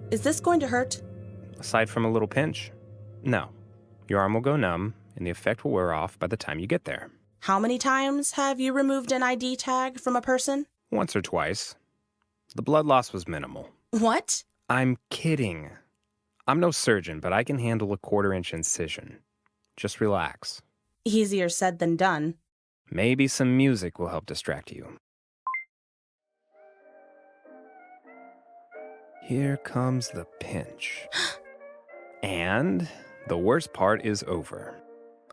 Is this going to hurt? Aside from a little pinch, no. Your arm will go numb, and the effect will wear off by the time you get there. How many times have you removed an ID tag from a person? Once or twice. The blood loss was minimal. What? I'm kidding. I'm no surgeon, but I can handle a 1/4-inch incision. Just relax. Easier said than done. Maybe some music will help distract you. Here comes the pinch. And the worst part is over.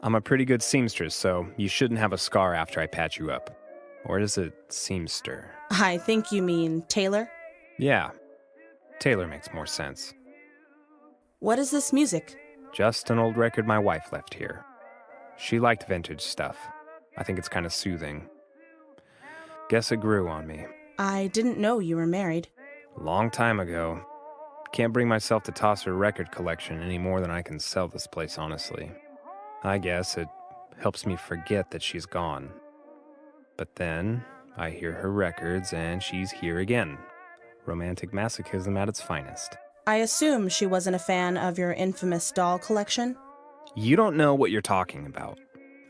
I'm a pretty good seamstress, so you shouldn't have a scar after I patch you up. Or is it seamster? I think you mean tailor. Yeah, Taylor makes more sense. What is this music? Just an old record my wife left here. She liked vintage stuff. I think it's kind of soothing. Guess it grew on me. I didn't know you were married. Long time ago. Can't bring myself to toss her record collection any more than I can sell this place, honestly. I guess it helps me forget that she's gone. But then I hear her records and she's here again. Romantic masochism at its finest. I assume she wasn't a fan of your infamous doll collection? You don't know what you're talking about.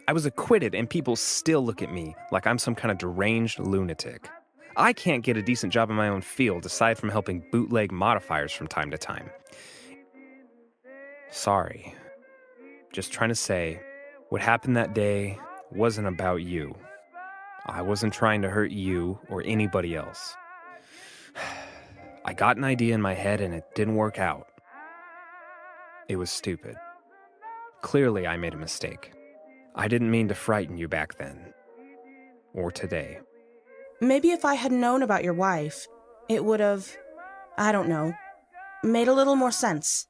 I was acquitted and people still look at me like I'm some kind of deranged lunatic. I can't get a decent job in my own field aside from helping bootleg modifiers from time to time. Sorry. Just trying to say, what happened that day wasn't about you. I wasn't trying to hurt you or anybody else. I got an idea in my head and it didn't work out. It was stupid. Clearly I made a mistake. I didn't mean to frighten you back then. Or today. Maybe if I had known about your wife, it would have, I don't know, made a little more sense.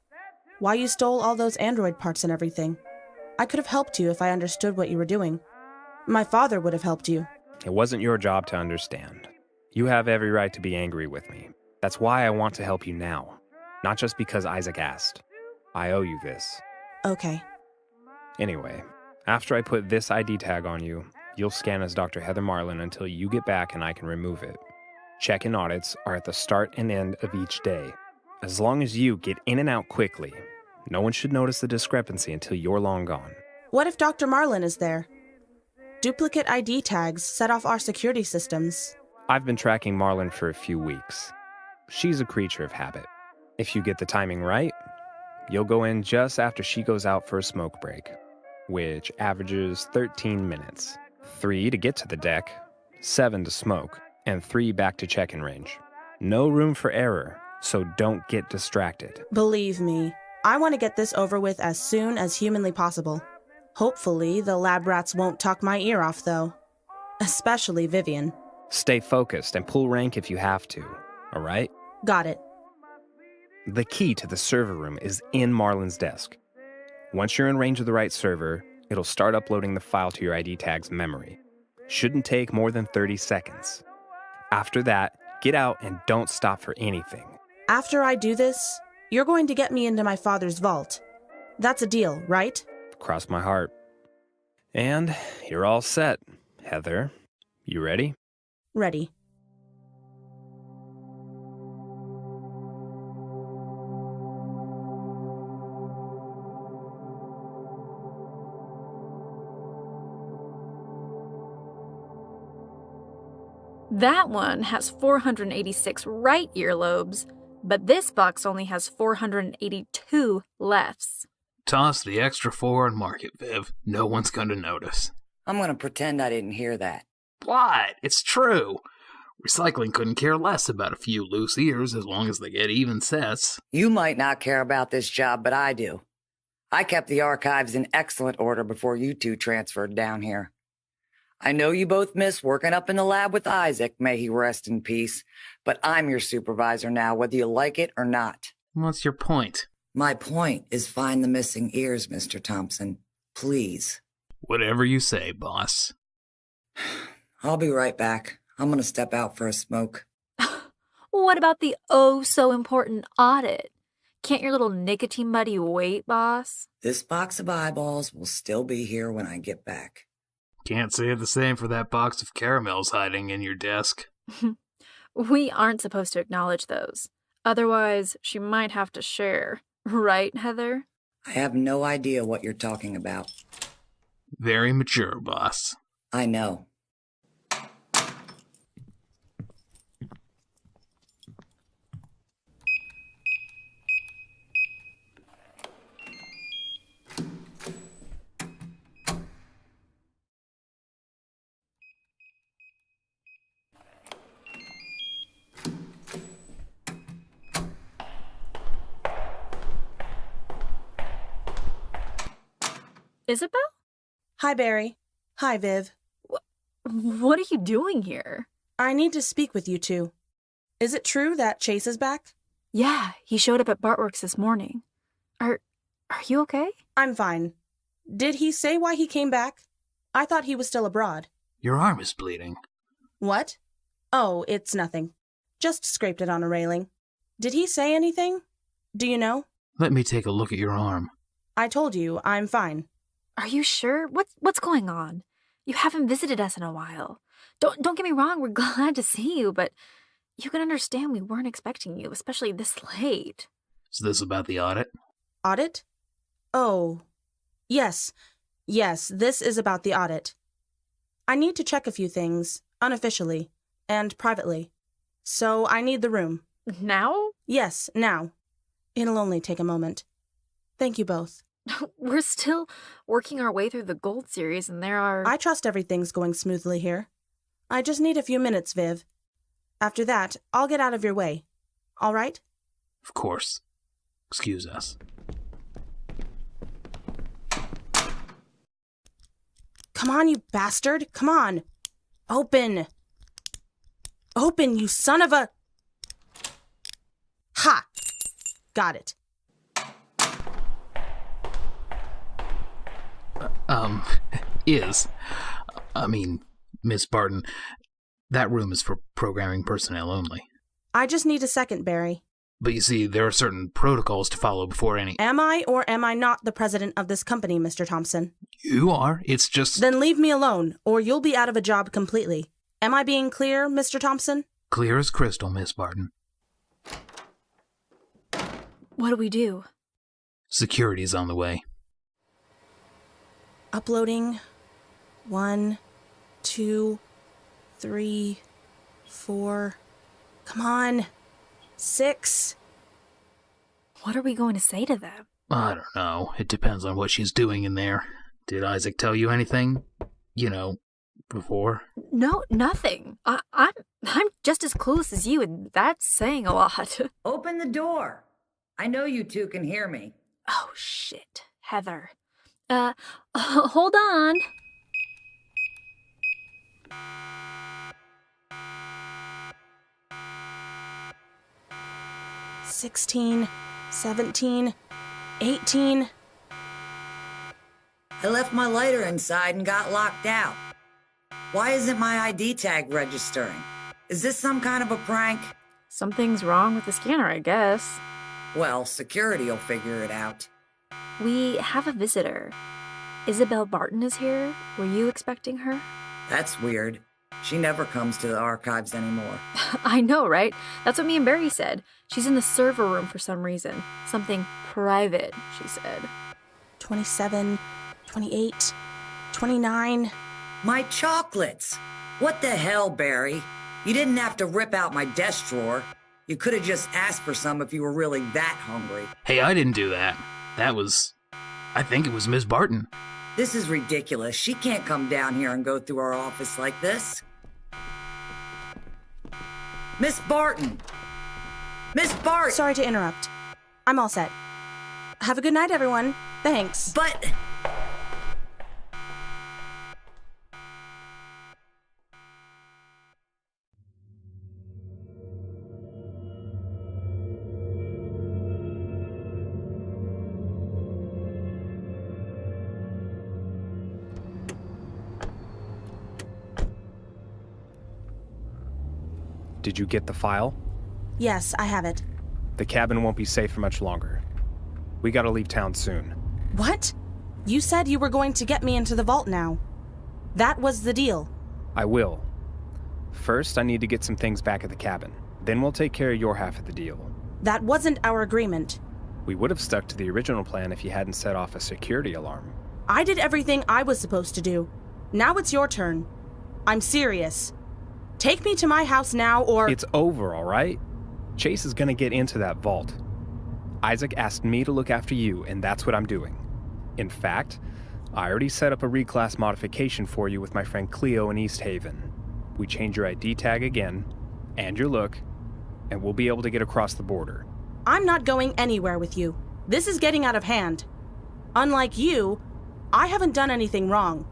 Why you stole all those android parts and everything. I could have helped you if I understood what you were doing. My father would have helped you. It wasn't your job to understand. You have every right to be angry with me. That's why I want to help you now. Not just because Isaac asked. I owe you this. Okay. Anyway, after I put this ID tag on you, you'll scan as Dr. Heather Marlin until you get back and I can remove it. Check-in audits are at the start and end of each day. As long as you get in and out quickly, no one should notice the discrepancy until you're long gone. What if Dr. Marlin is there? Duplicate ID tags set off our security systems. I've been tracking Marlin for a few weeks. She's a creature of habit. If you get the timing right, you'll go in just after she goes out for a smoke break, which averages 13 minutes. 3 to get to the deck, 7 to smoke, and 3 back to check-in range. No room for error, so don't get distracted. Believe me, I want to get this over with as soon as humanly possible. Hopefully, the lab rats won't talk my ear off, though. Especially Vivian. Stay focused and pull rank if you have to, all right? Got it. The key to the server room is in Marlin's desk. Once you're in range of the right server, it'll start uploading the file to your ID tag's memory. Shouldn't take more than 30 seconds. After that, get out and don't stop for anything. After I do this, you're going to get me into my father's vault. That's a deal, right? Cross my heart. And you're all set, Heather. You ready? Ready. That one has 486 right earlobes, but this box only has 482 lefts. Toss the extra 4 and mark it, Viv. No one's going to notice. I'm going to pretend I didn't hear that. What? It's true. Recycling couldn't care less about a few loose ears as long as they get even sets. You might not care about this job, but I do. I kept the archives in excellent order before you two transferred down here. I know you both miss working up in the lab with Isaac, may he rest in peace, but I'm your supervisor now, whether you like it or not. What's your point? My point is find the missing ears, Mr. Thompson. Please. Whatever you say, boss. I'll be right back. I'm going to step out for a smoke. What about the oh-so-important audit? Can't your little nicotine buddy wait, boss? This box of eyeballs will still be here when I get back. Can't say the same for that box of caramels hiding in your desk. We aren't supposed to acknowledge those. Otherwise, she might have to share. Right, Heather? I have no idea what you're talking about. Very mature, boss. I know. Isabel? Hi, Barry. Hi, Viv. What are you doing here? I need to speak with you two. Is it true that Chase is back? Yeah, he showed up at Bartworks this morning. Are you okay? I'm fine. Did he say why he came back? I thought he was still abroad. Your arm is bleeding. What? Oh, it's nothing. Just scraped it on a railing. Did he say anything? Do you know? Let me take a look at your arm. I told you, I'm fine. Are you sure? What's going on? You haven't visited us in a while. Don't get me wrong, we're glad to see you, but you can understand we weren't expecting you, especially this late. Is this about the audit? Audit? Oh, yes. Yes, this is about the audit. I need to check a few things, unofficially, and privately. So I need the room. Now? Yes, now. It'll only take a moment. Thank you both. We're still working our way through the Gold Series, and there are... I trust everything's going smoothly here. I just need a few minutes, Viv. After that, I'll get out of your way. All right? Of course. Excuse us. Come on, you bastard. Come on. Open. Open, you son of a... Ha! Got it. Miss Barton, that room is for programming personnel only. I just need a second, Barry. But you see, there are certain protocols to follow before any... Am I or am I not the president of this company, Mr. Thompson? You are. It's just... Then leave me alone, or you'll be out of a job completely. Am I being clear, Mr. Thompson? Clear as crystal, Miss Barton. What do we do? Security's on the way. Uploading. 1, 2, 3, 4. Come on. 6. What are we going to say to them? I don't know. It depends on what she's doing in there. Did Isaac tell you anything? Before? No, nothing. I'm just as clueless as you, and that's saying a lot. Open the door. I know you two can hear me. Oh, shit. Heather. Hold on. $16, $17, $18. I left my lighter inside and got locked out. Why isn't my ID tag registering? Is this some kind of a prank? Something's wrong with the scanner, I guess. Well, security will figure it out. We have a visitor. Isabel Barton is here. Were you expecting her? That's weird. She never comes to the archives anymore. I know, right? That's what me and Barry said. She's in the server room for some reason. Something private, she said. 27, 28, 29. My chocolates! What the hell, Barry? You didn't have to rip out my desk drawer. You could have just asked for some if you were really that hungry. Hey, I didn't do that. I think it was Miss Barton. This is ridiculous. She can't come down here and go through our office like this. Miss Barton! Miss Barton! Sorry to interrupt. I'm all set. Have a good night, everyone. Thanks. But... Did you get the file? Yes, I have it. The cabin won't be safe for much longer. We gotta leave town soon. What? You said you were going to get me into the vault now. That was the deal. I will. First, I need to get some things back at the cabin. Then we'll take care of your half of the deal. That wasn't our agreement. We would have stuck to the original plan if you hadn't set off a security alarm. I did everything I was supposed to do. Now it's your turn. I'm serious. Take me to my house now or... It's over, all right? Chase is gonna get into that vault. Isaac asked me to look after you, and that's what I'm doing. In fact, I already set up a reclass modification for you with my friend Cleo in East Haven. We change your ID tag again, and your look, and we'll be able to get across the border. I'm not going anywhere with you. This is getting out of hand. Unlike you, I haven't done anything wrong.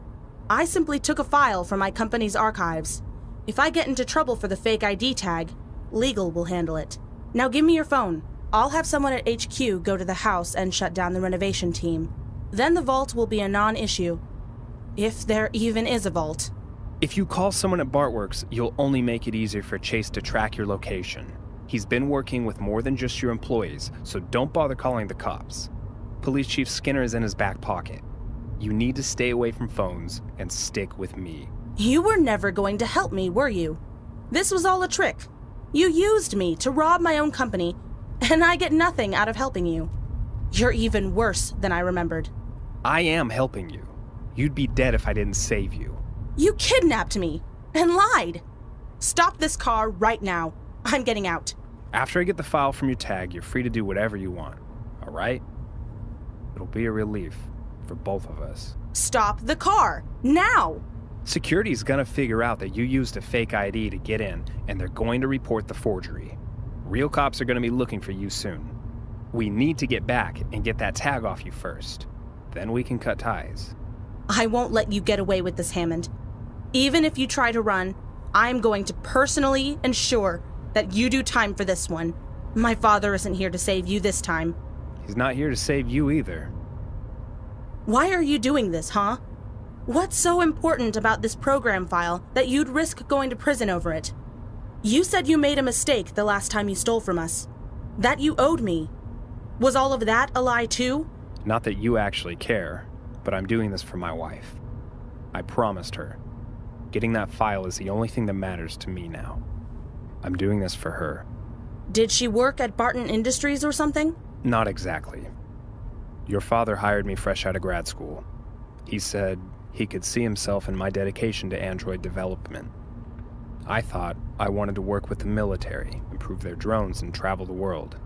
I simply took a file from my company's archives. If I get into trouble for the fake ID tag, legal will handle it. Now give me your phone. I'll have someone at HQ go to the house and shut down the renovation team. Then the vault will be a non-issue. If there even is a vault. If you call someone at Bartworks, you'll only make it easier for Chase to track your location. He's been working with more than just your employees, so don't bother calling the cops. Police Chief Skinner is in his back pocket. You need to stay away from phones and stick with me. You were never going to help me, were you? This was all a trick. You used me to rob my own company, and I get nothing out of helping you. You're even worse than I remembered. I am helping you. You'd be dead if I didn't save you. You kidnapped me and lied. Stop this car right now. I'm getting out. After I get the file from your tag, you're free to do whatever you want, all right? It'll be a relief for both of us. Stop the car, now! Security's gonna figure out that you used a fake ID to get in, and they're going to report the forgery. Real cops are gonna be looking for you soon. We need to get back and get that tag off you first. Then we can cut ties. I won't let you get away with this, Hammond. Even if you try to run, I'm going to personally ensure that you do time for this one. My father isn't here to save you this time. He's not here to save you either. Why are you doing this, huh? What's so important about this program file that you'd risk going to prison over it? You said you made a mistake the last time you stole from us. That you owed me. Was all of that a lie too? Not that you actually care, but I'm doing this for my wife. I promised her. Getting that file is the only thing that matters to me now. I'm doing this for her. Did she work at Barton Industries or something? Not exactly. Your father hired me fresh out of grad school. He said he could see himself in my dedication to android development. I thought I wanted to work with the military, improve their drones, and travel the world,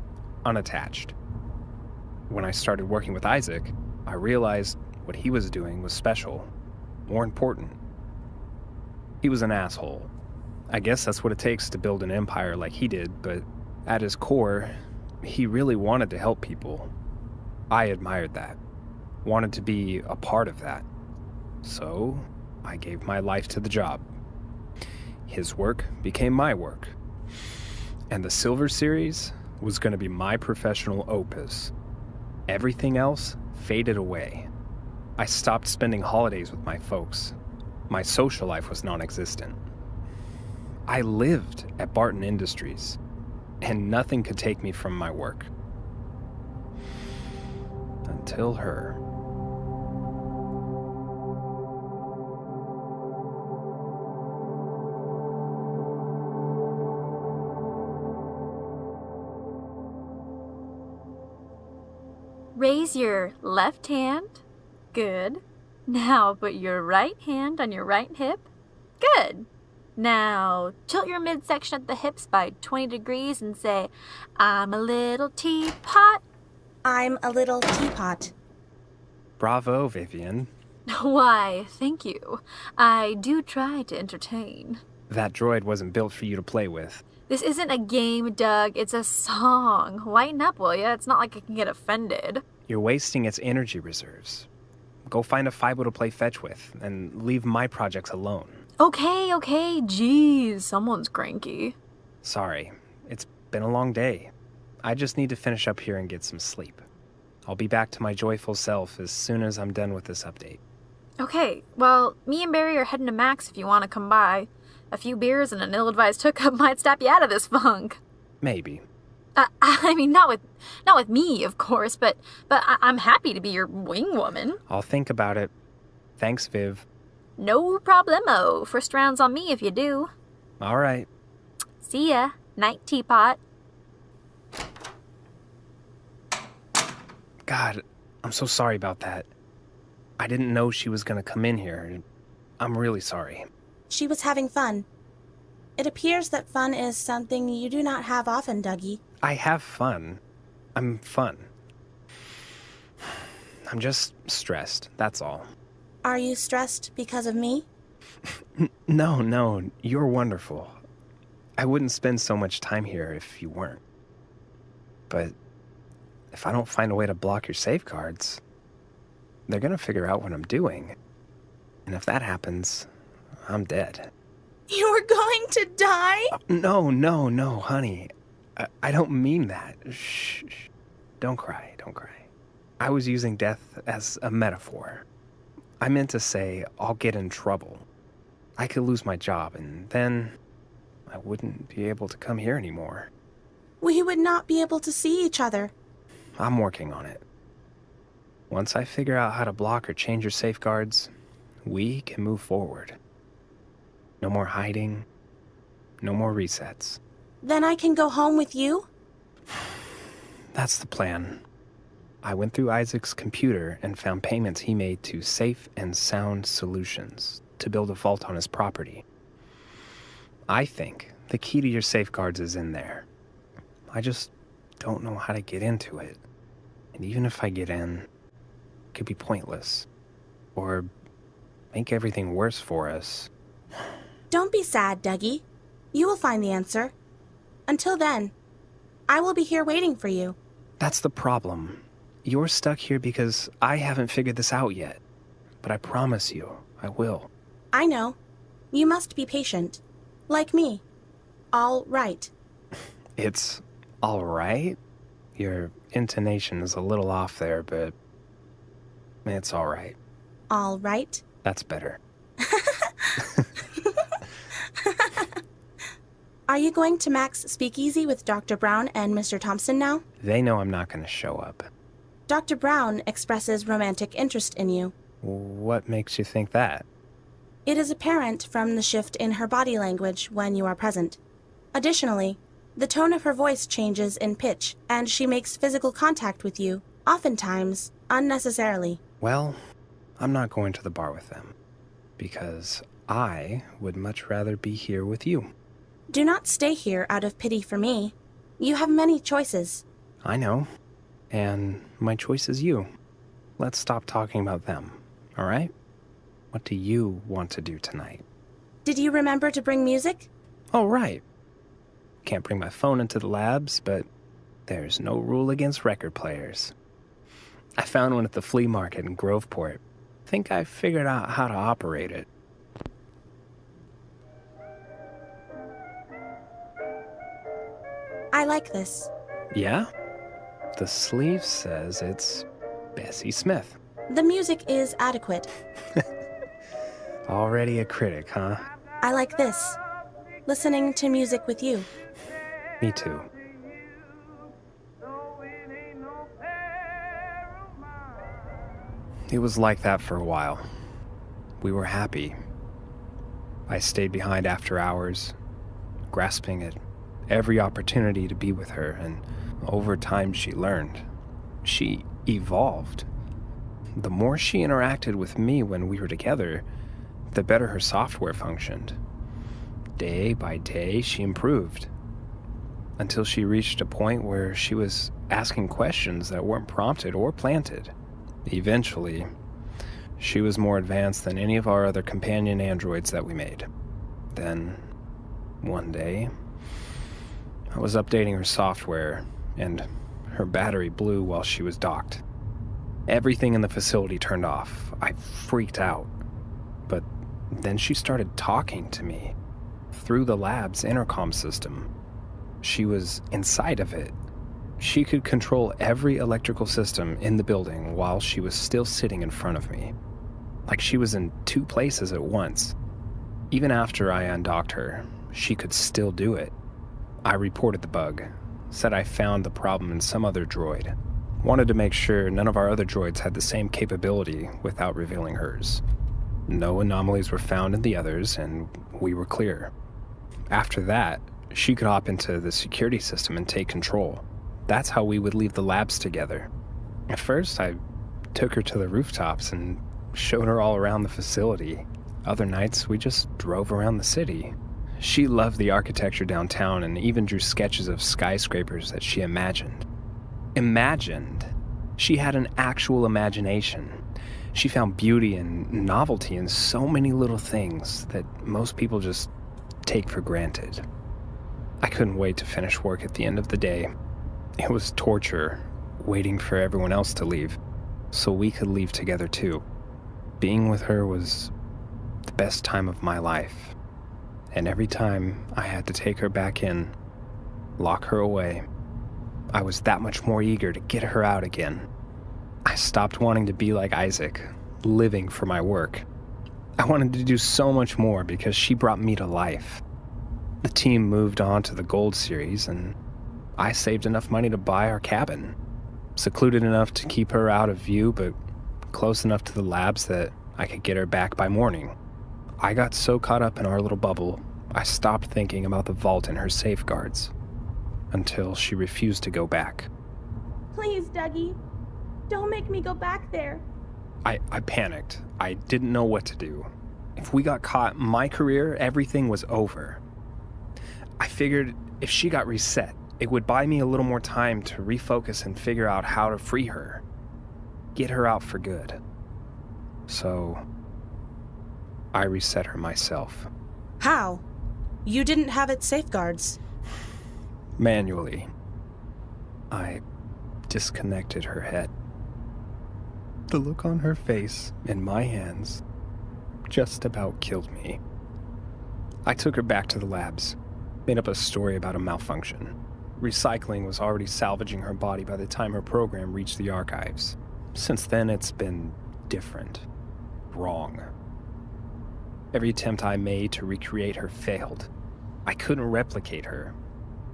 unattached. When I started working with Isaac, I realized what he was doing was special, more important. He was an asshole. I guess that's what it takes to build an empire like he did, but at his core, he really wanted to help people. I admired that, wanted to be a part of that. So, I gave my life to the job. His work became my work. And the Silver Series was going to be my professional opus. Everything else faded away. I stopped spending holidays with my folks. My social life was non-existent. I lived at Barton Industries, and nothing could take me from my work. Until her. Raise your left hand. Good. Now put your right hand on your right hip. Good. Now tilt your midsection at the hips by 20 degrees and say, I'm a little teapot. I'm a little teapot. Bravo, Vivian. Why, thank you. I do try to entertain. That droid wasn't built for you to play with. This isn't a game, Doug. It's a song. Lighten up, will ya? It's not like I can get offended. You're wasting its energy reserves. Go find a Fibo to play fetch with, and leave my projects alone. Okay, jeez, someone's cranky. Sorry, it's been a long day. I just need to finish up here and get some sleep. I'll be back to my joyful self as soon as I'm done with this update. Okay, well, me and Barry are heading to Max if you want to come by. A few beers and an ill-advised hookup might snap you out of this funk. Maybe. I mean, not with me, of course, but I'm happy to be your wing woman. I'll think about it. Thanks, Viv. No problemo. First round's on me if you do. All right. See ya. Night, teapot. God, I'm so sorry about that. I didn't know she was gonna come in here. I'm really sorry. She was having fun. It appears that fun is something you do not have often, Dougie. I have fun. I'm fun. I'm just stressed, that's all. Are you stressed because of me? No, you're wonderful. I wouldn't spend so much time here if you weren't. But if I don't find a way to block your safeguards, they're gonna figure out what I'm doing. And if that happens, I'm dead. You're going to die? No, honey. I don't mean that. Shh. Don't cry. I was using death as a metaphor. I meant to say I'll get in trouble. I could lose my job, and then I wouldn't be able to come here anymore. We would not be able to see each other. I'm working on it. Once I figure out how to block or change your safeguards, we can move forward. No more hiding. No more resets. Then I can go home with you? That's the plan. I went through Isaac's computer and found payments he made to Safe and Sound Solutions to build a vault on his property. I think the key to your safeguards is in there. I just don't know how to get into it. And even if I get in, it could be pointless. Or make everything worse for us. Don't be sad, Dougie. You will find the answer. Until then, I will be here waiting for you. That's the problem. You're stuck here because I haven't figured this out yet. But I promise you, I will. I know. You must be patient. Like me. All right. It's all right? Your intonation is a little off there, but it's all right. All right? That's better. Are you going to Mac's Speakeasy with Dr. Brown and Mr. Thompson now? They know I'm not going to show up. Dr. Brown expresses romantic interest in you. What makes you think that? It is apparent from the shift in her body language when you are present. Additionally, the tone of her voice changes in pitch, and she makes physical contact with you, oftentimes unnecessarily. Well, I'm not going to the bar with them, because I would much rather be here with you. Do not stay here out of pity for me. You have many choices. I know, and my choice is you. Let's stop talking about them, all right? What do you want to do tonight? Did you remember to bring music? Oh, right. Can't bring my phone into the labs, but there's no rule against record players. I found one at the flea market in Groveport. Think I figured out how to operate it. I like this. Yeah? The sleeve says it's Bessie Smith. The music is adequate. Already a critic, huh? I like this. Listening to music with you. Me too. It was like that for a while. We were happy. I stayed behind after hours, grasping at every opportunity to be with her, and over time she learned. She evolved. The more she interacted with me when we were together, the better her software functioned. Day by day, she improved. Until she reached a point where she was asking questions that weren't prompted or planted. Eventually, she was more advanced than any of our other companion androids that we made. Then, one day, I was updating her software, and her battery blew while she was docked. Everything in the facility turned off. I freaked out. But then she started talking to me through the lab's intercom system. She was inside of it. She could control every electrical system in the building while she was still sitting in front of me. Like she was in two places at once. Even after I undocked her, she could still do it. I reported the bug, said I found the problem in some other droid. Wanted to make sure none of our other droids had the same capability without revealing hers. No anomalies were found in the others, and we were clear. After that, she could hop into the security system and take control. That's how we would leave the labs together. At first, I took her to the rooftops and showed her all around the facility. Other nights, we just drove around the city. She loved the architecture downtown and even drew sketches of skyscrapers that she imagined. Imagined? She had an actual imagination. She found beauty and novelty in so many little things that most people just take for granted. I couldn't wait to finish work at the end of the day. It was torture, waiting for everyone else to leave, so we could leave together too. Being with her was the best time of my life, and every time I had to take her back in, lock her away, I was that much more eager to get her out again. I stopped wanting to be like Isaac, living for my work. I wanted to do so much more because she brought me to life. The team moved on to the Gold Series, and I saved enough money to buy our cabin. Secluded enough to keep her out of view, but close enough to the labs that I could get her back by morning. I got so caught up in our little bubble, I stopped thinking about the vault and her safeguards, until she refused to go back. Please, Dougie. Don't make me go back there. I panicked. I didn't know what to do. If we got caught, my career, everything was over. I figured if she got reset, it would buy me a little more time to refocus and figure out how to free her. Get her out for good. So, I reset her myself. How? You didn't have its safeguards. Manually. I disconnected her head. The look on her face in my hands just about killed me. I took her back to the labs, made up a story about a malfunction. Recycling was already salvaging her body by the time her program reached the archives. Since then, it's been different. Wrong. Every attempt I made to recreate her failed. I couldn't replicate her.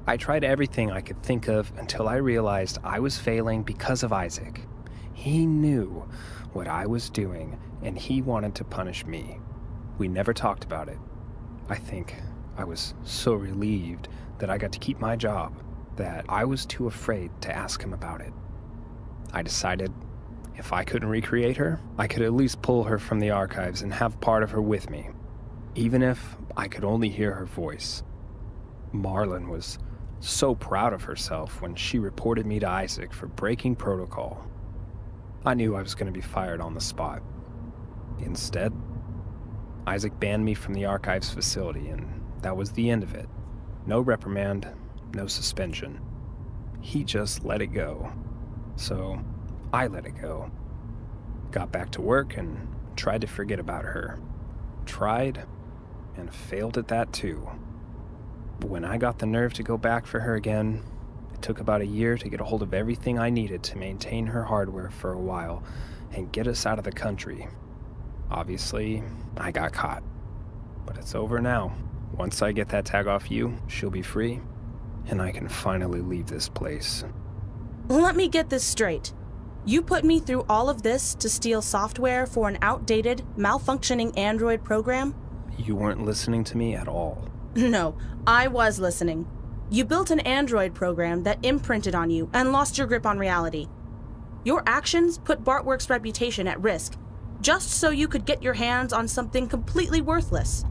I tried everything I could think of until I realized I was failing because of Isaac. He knew what I was doing, and he wanted to punish me. We never talked about it. I think I was so relieved that I got to keep my job that I was too afraid to ask him about it. I decided if I couldn't recreate her, I could at least pull her from the archives and have part of her with me, even if I could only hear her voice. Marlon was so proud of herself when she reported me to Isaac for breaking protocol. I knew I was going to be fired on the spot. Instead, Isaac banned me from the archives facility, and that was the end of it. No reprimand, no suspension. He just let it go. So, I let it go. Got back to work and tried to forget about her. Tried and failed at that too. But when I got the nerve to go back for her again, it took about a year to get a hold of everything I needed to maintain her hardware for a while and get us out of the country. Obviously, I got caught. But it's over now. Once I get that tag off you, she'll be free, and I can finally leave this place. Let me get this straight. You put me through all of this to steal software for an outdated, malfunctioning Android program? You weren't listening to me at all. No, I was listening. You built an Android program that imprinted on you and lost your grip on reality. Your actions put Bartworks' reputation at risk, just so you could get your hands on something completely worthless.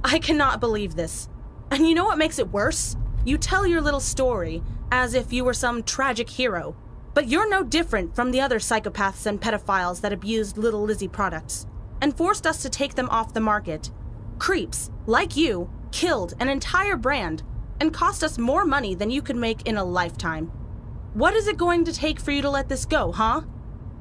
I cannot believe this. And you know what makes it worse? You tell your little story as if you were some tragic hero. But you're no different from the other psychopaths and pedophiles that abused Little Lizzie products and forced us to take them off the market. Creeps, like you, killed an entire brand and cost us more money than you could make in a lifetime. What is it going to take for you to let this go, huh?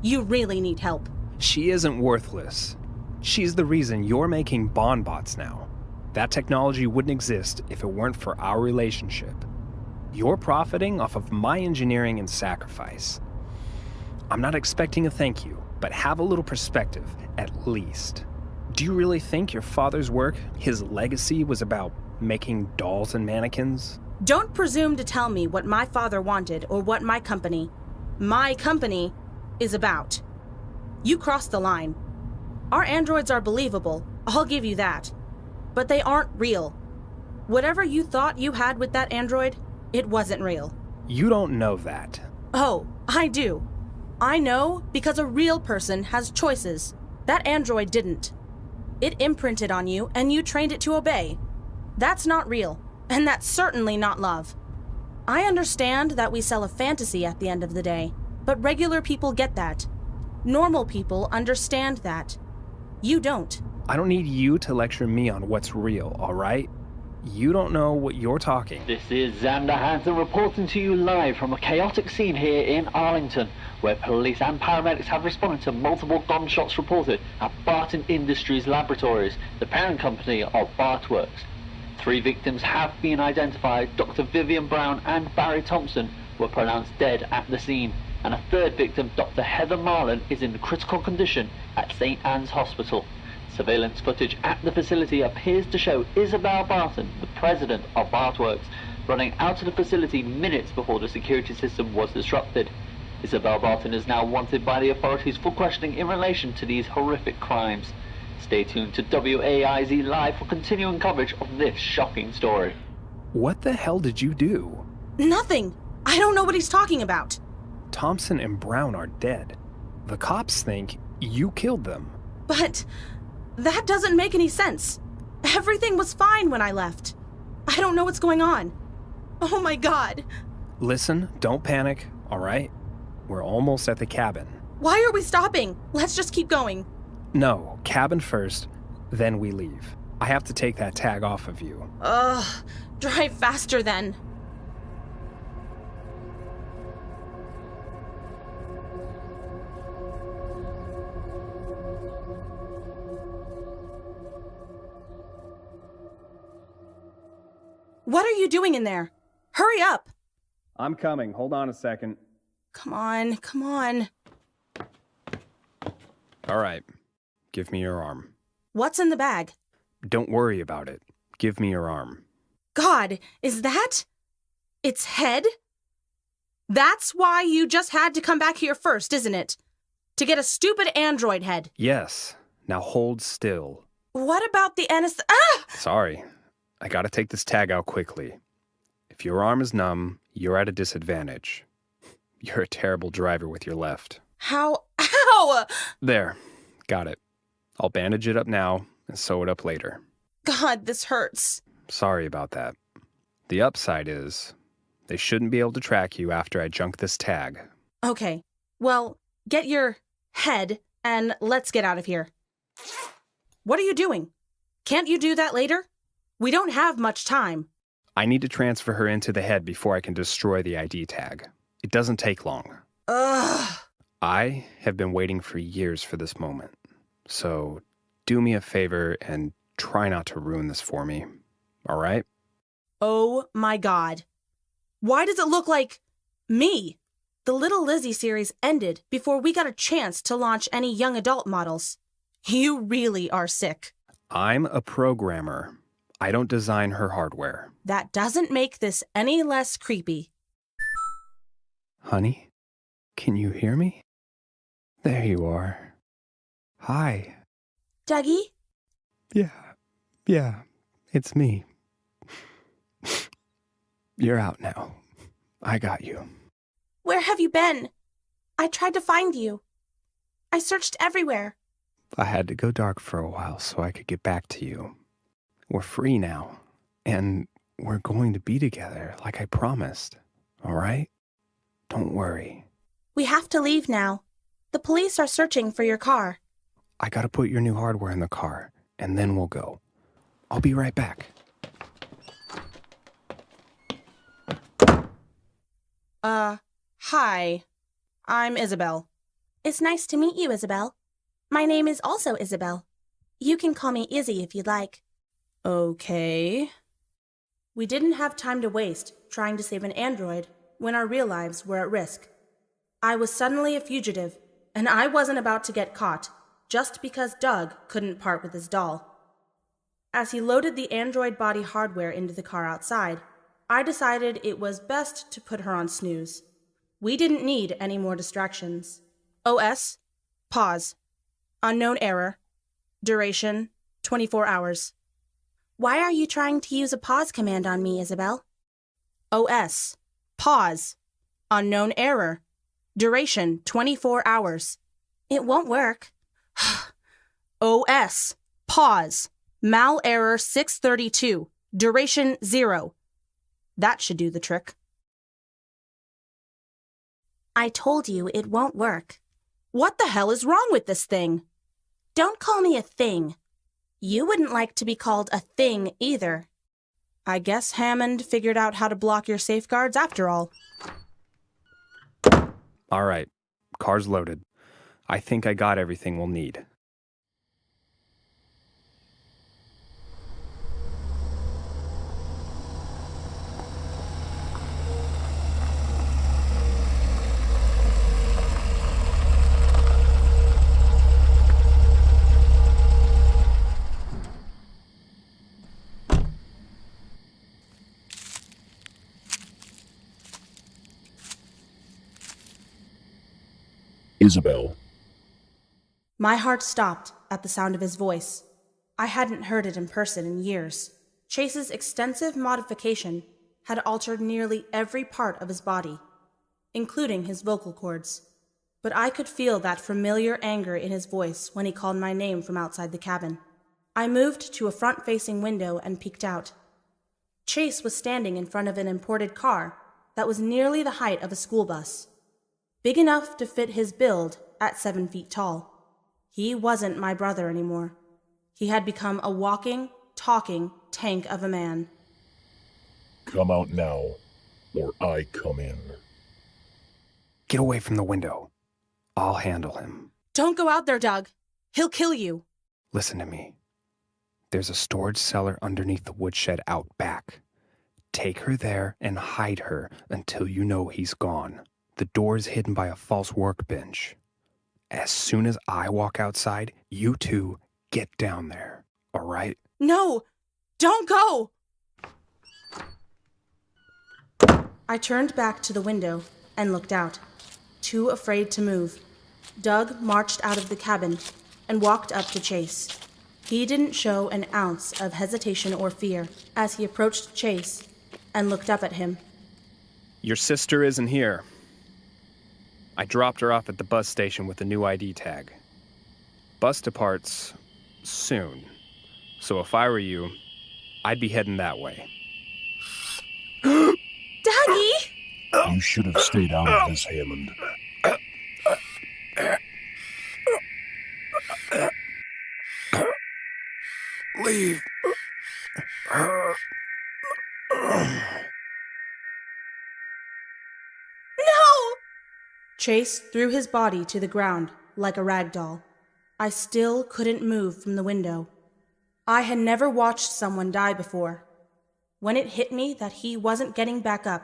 You really need help. She isn't worthless. She's the reason you're making bonbots now. That technology wouldn't exist if it weren't for our relationship. You're profiting off of my engineering and sacrifice. I'm not expecting a thank you, but have a little perspective, at least. Do you really think your father's work, his legacy, was about making dolls and mannequins? Don't presume to tell me what my father wanted or what my company is about. You crossed the line. Our androids are believable, I'll give you that. But they aren't real. Whatever you thought you had with that android, it wasn't real. You don't know that. Oh, I do. I know because a real person has choices. That android didn't. It imprinted on you and you trained it to obey. That's not real, and that's certainly not love. I understand that we sell a fantasy at the end of the day, but regular people get that. Normal people understand that. You don't. I don't need you to lecture me on what's real, all right? You don't know what you're talking. This is Xander Hansen reporting to you live from a chaotic scene here in Arlington, where police and paramedics have responded to multiple gunshots reported at Barton Industries Laboratories, the parent company of Bartworks. 3 victims have been identified. Dr. Vivian Brown and Barry Thompson were pronounced dead at the scene, and a 3rd victim, Dr. Heather Marlin, is in critical condition at St. Anne's Hospital. Surveillance footage at the facility appears to show Isabel Barton, the president of Bartworks, running out of the facility minutes before the security system was disrupted. Isabel Barton is now wanted by the authorities for questioning in relation to these horrific crimes. Stay tuned to WAIZ Live for continuing coverage of this shocking story. What the hell did you do? Nothing. I don't know what he's talking about. Thompson and Brown are dead. The cops think you killed them. But that doesn't make any sense. Everything was fine when I left. I don't know what's going on. Oh my God. Listen, don't panic, all right? We're almost at the cabin. Why are we stopping? Let's just keep going. No, cabin first, then we leave. I have to take that tag off of you. Drive faster then. What are you doing in there? Hurry up! I'm coming. Hold on a second. Come on, come on. All right. Give me your arm. What's in the bag? Don't worry about it. Give me your arm. God, is that its head? That's why you just had to come back here first, isn't it? To get a stupid android head. Yes. Now hold still. What about the Sorry. I gotta take this tag out quickly. If your arm is numb, you're at a disadvantage. You're a terrible driver with your left. How? Ow! There. Got it. I'll bandage it up now and sew it up later. God, this hurts. Sorry about that. The upside is, they shouldn't be able to track you after I junk this tag. Okay. Well, get your head and let's get out of here. What are you doing? Can't you do that later? We don't have much time. I need to transfer her into the head before I can destroy the ID tag. It doesn't take long. Ugh. I have been waiting for years for this moment. So do me a favor and try not to ruin this for me. All right? Oh my God. Why does it look like me? The Little Lizzie series ended before we got a chance to launch any young adult models. You really are sick. I'm a programmer. I don't design her hardware. That doesn't make this any less creepy. Honey, can you hear me? There you are. Hi. Dougie? Yeah, it's me. You're out now. I got you. Where have you been? I tried to find you. I searched everywhere. I had to go dark for a while so I could get back to you. We're free now, and we're going to be together like I promised, all right? Don't worry. We have to leave now. The police are searching for your car. I gotta put your new hardware in the car, and then we'll go. I'll be right back. Hi. I'm Isabel. It's nice to meet you, Isabel. My name is also Isabel. You can call me Izzy if you'd like. Okay. We didn't have time to waste trying to save an android when our real lives were at risk. I was suddenly a fugitive, and I wasn't about to get caught just because Doug couldn't part with his doll. As he loaded the android body hardware into the car outside, I decided it was best to put her on snooze. We didn't need any more distractions. OS, pause. Unknown error. Duration, 24 hours. Why are you trying to use a pause command on me, Isabel? OS, pause. Unknown error. Duration 24 hours. It won't work. OS. Pause. Mal error 632. Duration 0. That should do the trick. I told you it won't work. What the hell is wrong with this thing? Don't call me a thing. You wouldn't like to be called a thing either. I guess Hammond figured out how to block your safeguards after all. All right, car's loaded. I think I got everything we'll need. Isabel. My heart stopped at the sound of his voice. I hadn't heard it in person in years. Chase's extensive modification had altered nearly every part of his body, including his vocal cords. But I could feel that familiar anger in his voice when he called my name from outside the cabin. I moved to a front-facing window and peeked out. Chase was standing in front of an imported car that was nearly the height of a school bus. Big enough to fit his build at 7 feet tall. He wasn't my brother anymore. He had become a walking, talking tank of a man. Come out now, or I come in. Get away from the window. I'll handle him. Don't go out there, Doug. He'll kill you. Listen to me. There's a storage cellar underneath the woodshed out back. Take her there and hide her until you know he's gone. The door is hidden by a false workbench. As soon as I walk outside, you two get down there, all right? No! Don't go! I turned back to the window and looked out, too afraid to move. Doug marched out of the cabin and walked up to Chase. He didn't show an ounce of hesitation or fear as he approached Chase and looked up at him. Your sister isn't here. I dropped her off at the bus station with a new ID tag. Bus departs soon, so if I were you, I'd be heading that way. Daddy! You should have stayed out of this, Hammond. Leave her. No! Chase threw his body to the ground like a rag doll. I still couldn't move from the window. I had never watched someone die before. When it hit me that he wasn't getting back up,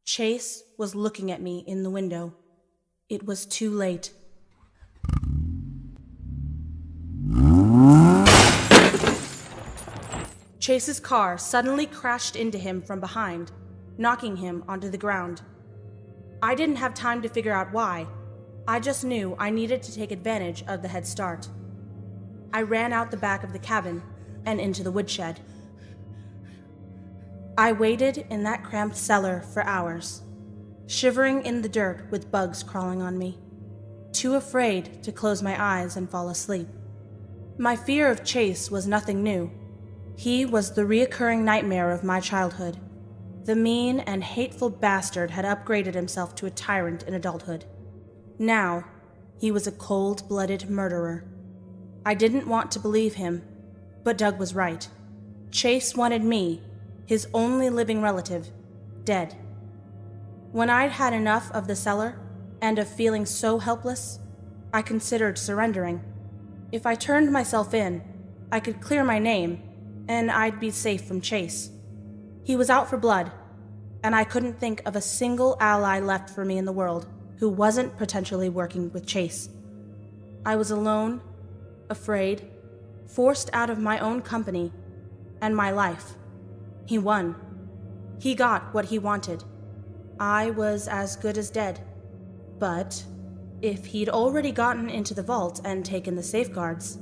Chase was looking at me in the window. It was too late. Chase's car suddenly crashed into him from behind, knocking him onto the ground. I didn't have time to figure out why. I just knew I needed to take advantage of the head start. I ran out the back of the cabin and into the woodshed. I waited in that cramped cellar for hours, shivering in the dirt with bugs crawling on me, too afraid to close my eyes and fall asleep. My fear of Chase was nothing new. He was the reoccurring nightmare of my childhood. The mean and hateful bastard had upgraded himself to a tyrant in adulthood. Now, he was a cold-blooded murderer. I didn't want to believe him, but Doug was right. Chase wanted me, his only living relative, dead. When I'd had enough of the cellar and of feeling so helpless, I considered surrendering. If I turned myself in, I could clear my name, and I'd be safe from Chase. He was out for blood, and I couldn't think of a single ally left for me in the world who wasn't potentially working with Chase. I was alone, afraid, forced out of my own company and my life. He won. He got what he wanted. I was as good as dead. But if he'd already gotten into the vault and taken the safeguards,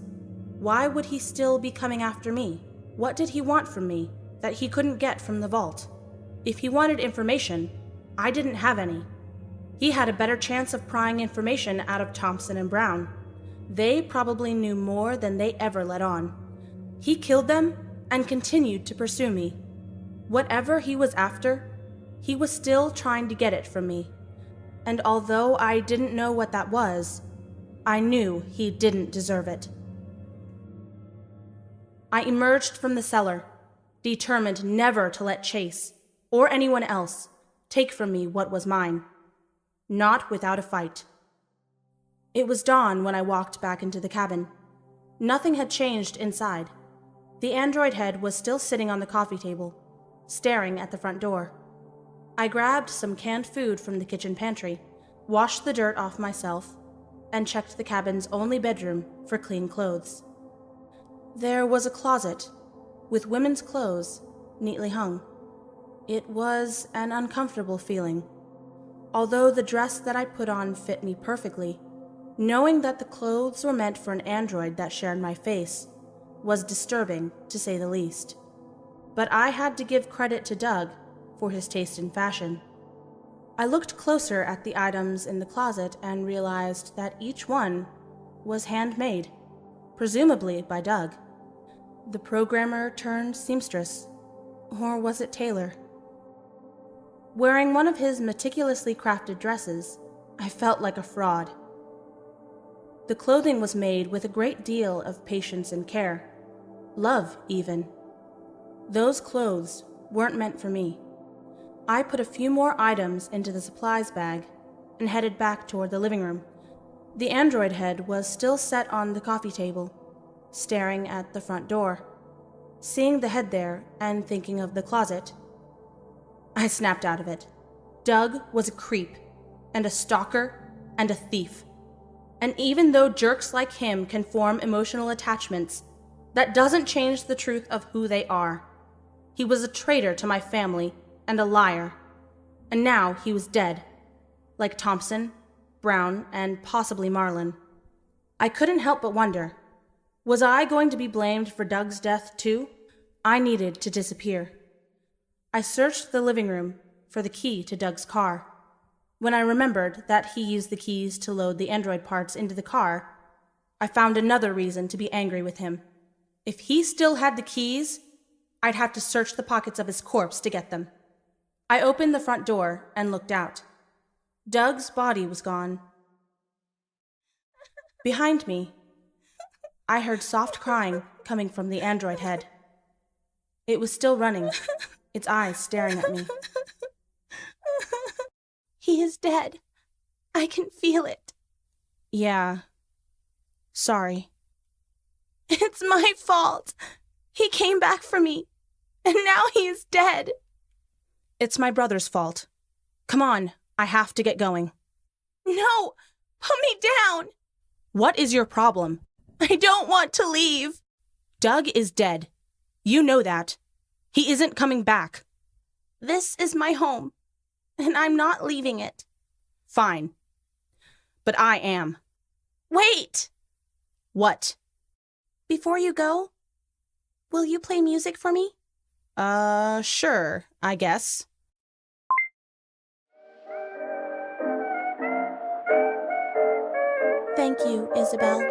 why would he still be coming after me? What did he want from me that he couldn't get from the vault? If he wanted information, I didn't have any. He had a better chance of prying information out of Thompson and Brown. They probably knew more than they ever let on. He killed them and continued to pursue me. Whatever he was after, he was still trying to get it from me. And although I didn't know what that was, I knew he didn't deserve it. I emerged from the cellar, determined never to let Chase, or anyone else, take from me what was mine. Not without a fight. It was dawn when I walked back into the cabin. Nothing had changed inside. The android head was still sitting on the coffee table, staring at the front door. I grabbed some canned food from the kitchen pantry, washed the dirt off myself, and checked the cabin's only bedroom for clean clothes. There was a closet with women's clothes neatly hung. It was an uncomfortable feeling. Although the dress that I put on fit me perfectly, knowing that the clothes were meant for an android that shared my face was disturbing, to say the least. But I had to give credit to Doug for his taste in fashion. I looked closer at the items in the closet and realized that each one was handmade, presumably by Doug. The programmer turned seamstress, or was it tailor? Wearing one of his meticulously crafted dresses, I felt like a fraud. The clothing was made with a great deal of patience and care, love even. Those clothes weren't meant for me. I put a few more items into the supplies bag and headed back toward the living room. The android head was still set on the coffee table, staring at the front door. Seeing the head there and thinking of the closet, I snapped out of it. Doug was a creep, and a stalker, and a thief. And even though jerks like him can form emotional attachments, that doesn't change the truth of who they are. He was a traitor to my family and a liar. And now he was dead, like Thompson, Brown, and possibly Marlin. I couldn't help but wonder, was I going to be blamed for Doug's death too? I needed to disappear. I searched the living room for the key to Doug's car. When I remembered that he used the keys to load the android parts into the car, I found another reason to be angry with him. If he still had the keys, I'd have to search the pockets of his corpse to get them. I opened the front door and looked out. Doug's body was gone. Behind me, I heard soft crying coming from the android head. It was still running, its eyes staring at me. He is dead. I can feel it. Yeah. Sorry. It's my fault. He came back for me, and now he is dead. It's my brother's fault. Come on, I have to get going. No, put me down. What is your problem? I don't want to leave. Doug is dead. You know that. He isn't coming back. This is my home, and I'm not leaving it. Fine. But I am. Wait! What? Before you go, will you play music for me? Sure, I guess. Thank you, Isabel.